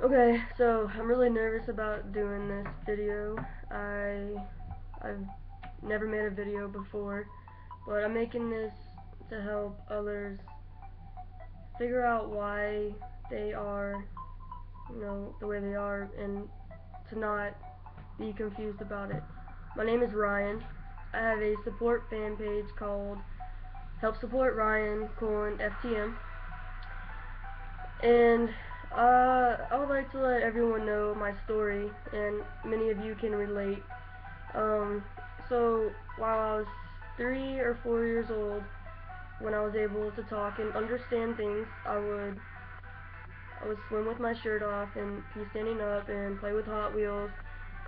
Okay, so I'm really nervous about doing this video. I've never made a video before, but I'm making this to help others figure out why they are, the way they are, and to not be confused about it. My name is Ryan. I have a support fan page called Help Support Ryan: FTM, and I would like to let everyone know my story, and many of you can relate. So while I was 3 or 4 years old, when I was able to talk and understand things, I would swim with my shirt off and be standing up and play with Hot Wheels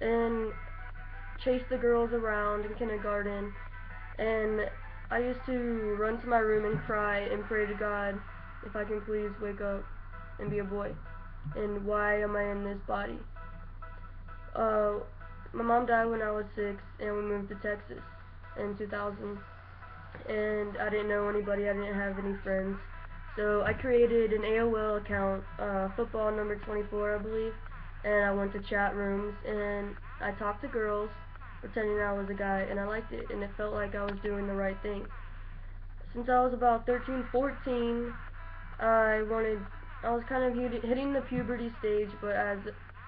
and chase the girls around in kindergarten. And I used to run to my room and cry and pray to God if I can please wake up and be a boy. And why am I in this body? Uh, my mom died when I was 6, and we moved to Texas in 2000. And I didn't know anybody. I didn't have any friends. So I created an AOL account, football number 24, I believe, and I went to chat rooms and I talked to girls, pretending I was a guy, and I liked it, and it felt like I was doing the right thing. Since I was about 13, 14, I was kind of hitting the puberty stage, but as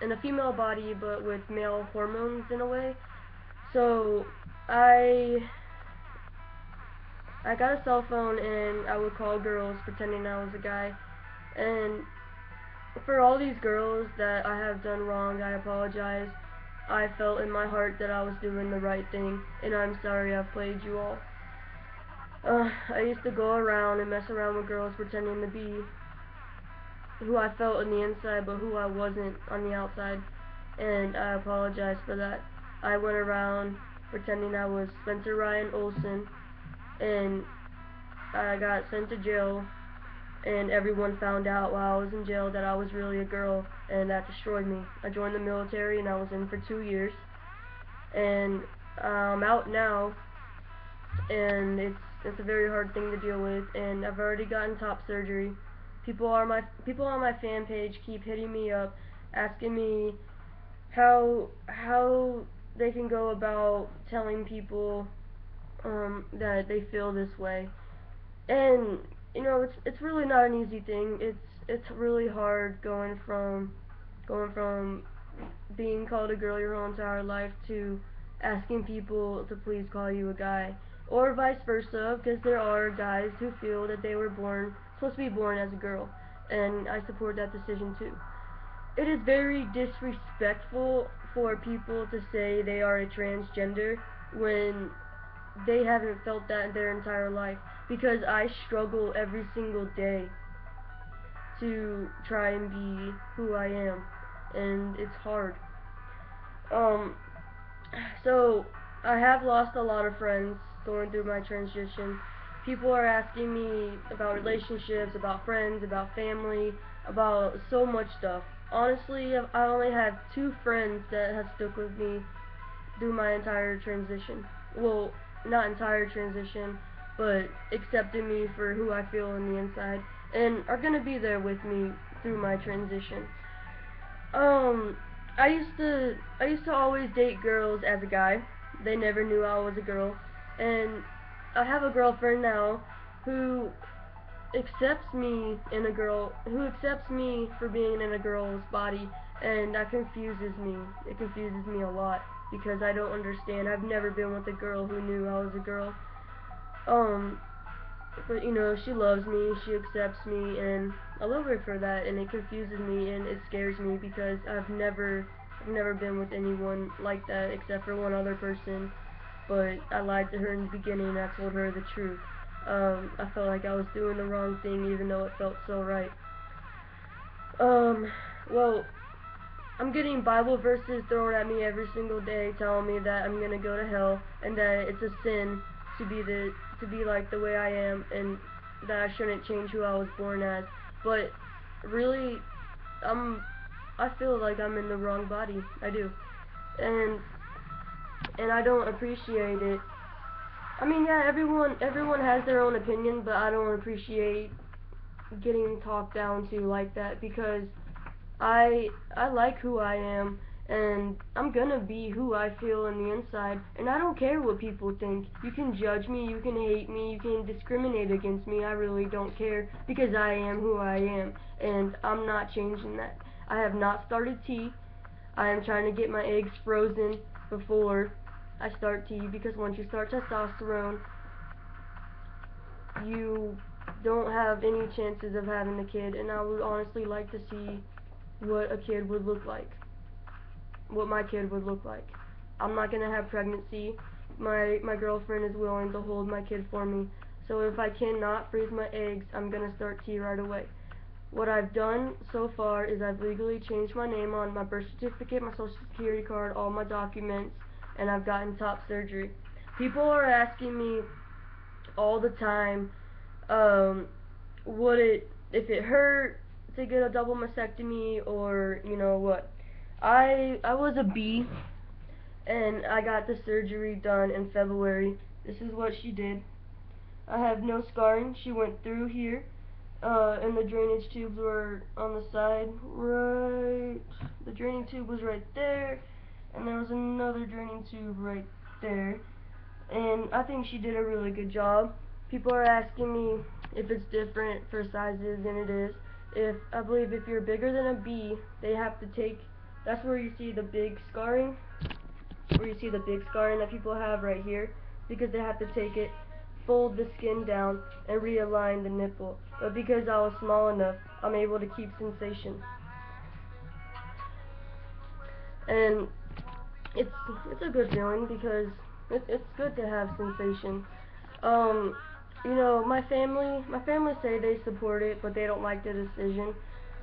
in a female body, but with male hormones in a way. So I got a cell phone and I would call girls pretending I was a guy. And for all these girls that I have done wrong, I apologize. I felt in my heart that I was doing the right thing, and I'm sorry I've played you all. I used to go around and mess around with girls pretending to be who I felt on the inside, but who I wasn't on the outside, and I apologize for that. I went around pretending I was Spencer Ryan Olsen, and I got sent to jail, and everyone found out while I was in jail that I was really a girl, and that destroyed me. I joined the military, and I was in for 2 years, and I'm out now, and it's a very hard thing to deal with, and I've already gotten top surgery. People on my fan page keep hitting me up, asking me how they can go about telling people that they feel this way. And it's really not an easy thing. It's really hard going from being called a girl your whole entire life to asking people to please call you a guy, or vice versa, because there are guys who feel that they were supposed to be born as a girl, and I support that decision too. It is very disrespectful for people to say they are a transgender when they haven't felt that in their entire life, because I struggle every single day to try and be who I am, and it's hard. Um, so I have lost a lot of friends going through my transition. People are asking me about relationships, about friends, about family, about so much stuff. Honestly, I only have 2 friends that have stuck with me through my entire transition. Well, not entire transition, but accepted me for who I feel on the inside, and are gonna be there with me through my transition. Um, I used to always date girls as a guy. They never knew I was a girl, and I have a girlfriend now who who accepts me for being in a girl's body, and that confuses me. It confuses me a lot because I don't understand. I've never been with a girl who knew I was a girl. Um, but she loves me, she accepts me, and I love her for that. And it confuses me and it scares me because I've never been with anyone like that except for one other person. But I lied to her in the beginning. I told her the truth. I felt like I was doing the wrong thing even though it felt so right. Um, well, I'm getting Bible verses thrown at me every single day telling me that I'm gonna go to hell and that it's a sin to be like the way I am, and that I shouldn't change who I was born as. But really, I'm I feel like I'm in the wrong body. I do. And I don't appreciate it. I mean, yeah, everyone has their own opinion, but I don't appreciate getting talked down to like that because I like who I am, and I'm gonna be who I feel on the inside, and I don't care what people think. You can judge me, you can hate me, you can discriminate against me. I really don't care, because I am who I am, and I'm not changing that. I have not started tea. I am trying to get my eggs frozen before I start tea, because once you start testosterone, you don't have any chances of having a kid, and I would honestly like to see what a kid would look like, what my kid would look like. I'm not gonna have pregnancy. My girlfriend is willing to hold my kid for me. So if I cannot freeze my eggs, I'm gonna start tea right away. What I've done so far is I've legally changed my name on my birth certificate, my social security card, all my documents, and I've gotten top surgery. People are asking me all the time, um, would it, if it hurt to get a double mastectomy, or you know what? I was a B, and I got the surgery done in February. This is what she did. I have no scarring. She went through here, and the drainage tubes were on the side, right. The draining tube was right there, and there was another draining tube right there. And I think she did a really good job. People are asking me if it's different for sizes, and it is. If I believe if you're bigger than a B, they have to take. That's where you see the big scarring, where you see the big scarring that people have right here, because they have to take it, fold the skin down, and realign the nipple. But because I was small enough, I'm able to keep sensation. And it's it's a good feeling, because it's good to have sensation. Um, my family say they support it, but they don't like the decision.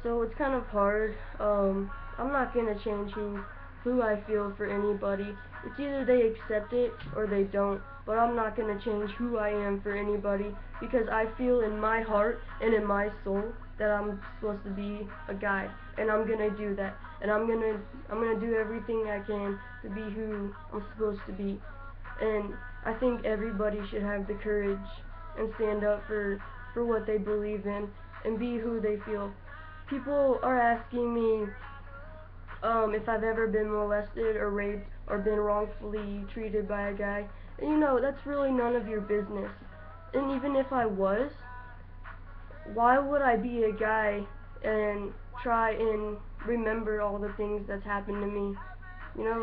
So it's kind of hard. I'm not gonna change who I feel for anybody. It's either they accept it or they don't. But I'm not gonna change who I am for anybody, because I feel in my heart and in my soul that I'm supposed to be a guy, and I'm gonna do that. And I'm gonna do everything I can to be who I'm supposed to be. And I think everybody should have the courage and stand up for what they believe in and be who they feel. People are asking me if I've ever been molested or raped or been wrongfully treated by a guy. And that's really none of your business. And even if I was, why would I be a guy and try and remember all the things that's happened to me?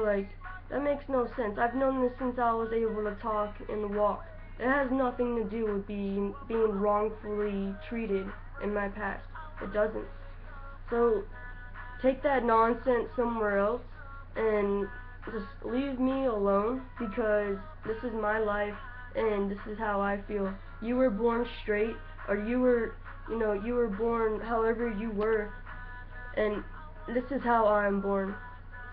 Like, that makes no sense. I've known this since I was able to talk and walk. It has nothing to do with being wrongfully treated in my past. It doesn't. So, take that nonsense somewhere else and just leave me alone, because this is my life and this is how I feel. You were born straight, or you were born however you were, and this is how I'm born.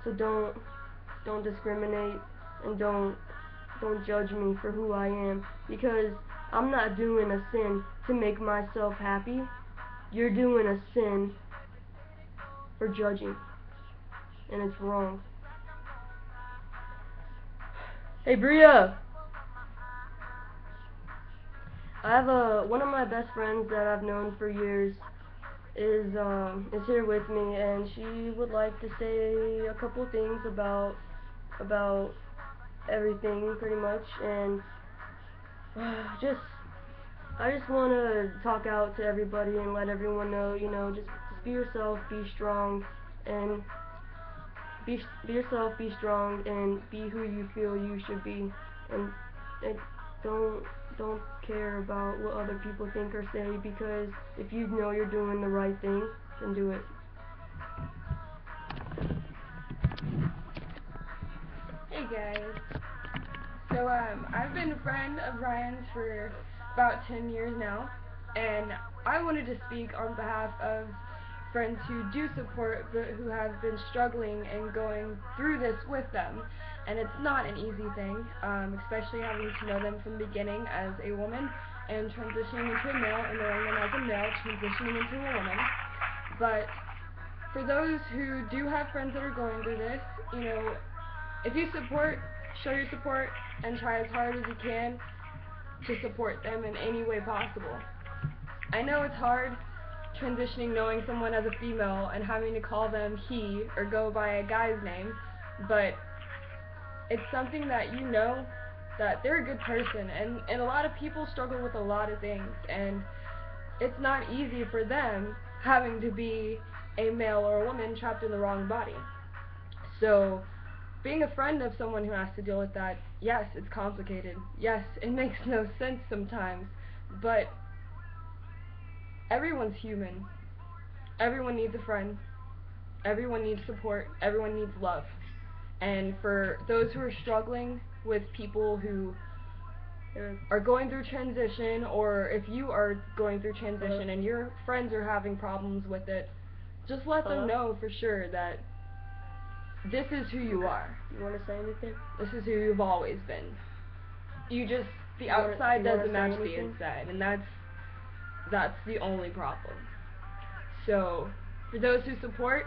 So don't discriminate, and don't judge me for who I am, because I'm not doing a sin to make myself happy. You're doing a sin for judging, and it's wrong. Hey, Bria! I have one of my best friends that I've known for years is here with me, and she would like to say a couple things about everything, pretty much. And just I just want to talk out to everybody and let everyone know, just be yourself, be strong, and be yourself, be strong, and be who you feel you should be, and don't don't care about what other people think or say, because if you know you're doing the right thing, then do it. Hey guys. I've been a friend of Ryan's for about 10 years now, and I wanted to speak on behalf of friends who do support but who have been struggling and going through this with them. And it's not an easy thing, especially having to know them from the beginning as a woman and transitioning into a male, and knowing them as a male transitioning into a woman. But for those who do have friends that are going through this, if you support, show your support and try as hard as you can to support them in any way possible. I know it's hard transitioning knowing someone as a female and having to call them he or go by a guy's name, but it's something that you know that they're a good person, and a lot of people struggle with a lot of things, and it's not easy for them having to be a male or a woman trapped in the wrong body. So being a friend of someone who has to deal with that, yes, it's complicated. Yes, it makes no sense sometimes, but everyone's human. Everyone needs a friend. Everyone needs support. Everyone needs love. And for those who are struggling with people who are going through transition, or if you are going through transition and your friends are having problems with it, just let them know for sure that this is who you are. You want to say anything? This is who you've always been. The outside doesn't match the inside, and that's the only problem. So, for those who support,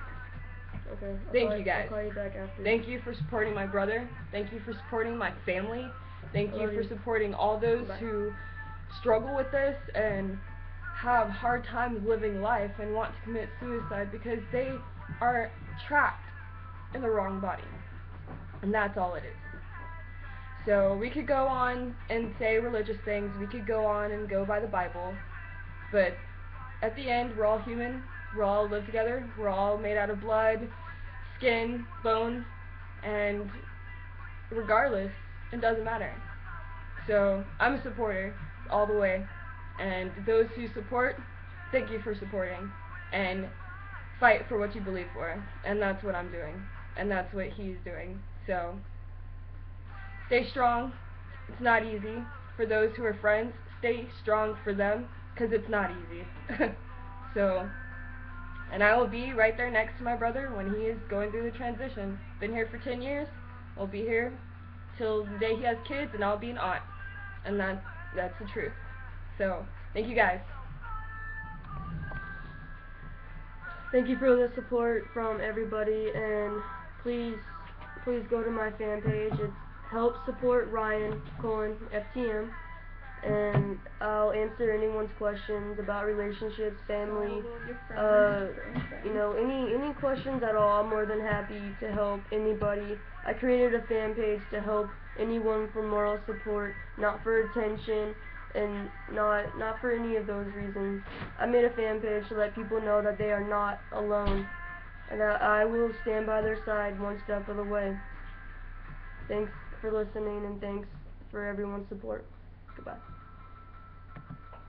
thank you guys. I'll call you back after. Thank you for supporting my brother. Thank you for supporting my family. Thank you for supporting all those who struggle with this and have hard times living life and want to commit suicide because they are trapped in the wrong body. And that's all it is. So we could go on and say religious things, we could go on and go by the Bible, but at the end, we're all human, we all live together, we're all made out of blood, skin, bone, and regardless, it doesn't matter. So I'm a supporter all the way, and those who support, thank you for supporting, and fight for what you believe for, and that's what I'm doing, and that's what he's doing. So stay strong. It's not easy. For those who are friends, stay strong for them, because it's not easy. So, and I will be right there next to my brother when he is going through the transition. Been here for 10 years. I'll be here till the day he has kids, and I'll be an aunt. And that's the truth. So, thank you guys. Thank you for the support from everybody, and please go to my fan page. It's Help Support Ryan FTM, and I'll answer anyone's questions about relationships, family, you know, any questions at all. I'm more than happy to help anybody. I created a fan page to help anyone for moral support, not for attention, and not for any of those reasons. I made a fan page to let people know that they are not alone, and that I will stand by their side one step of the way. Thanks for listening, and thanks for everyone's support. Goodbye.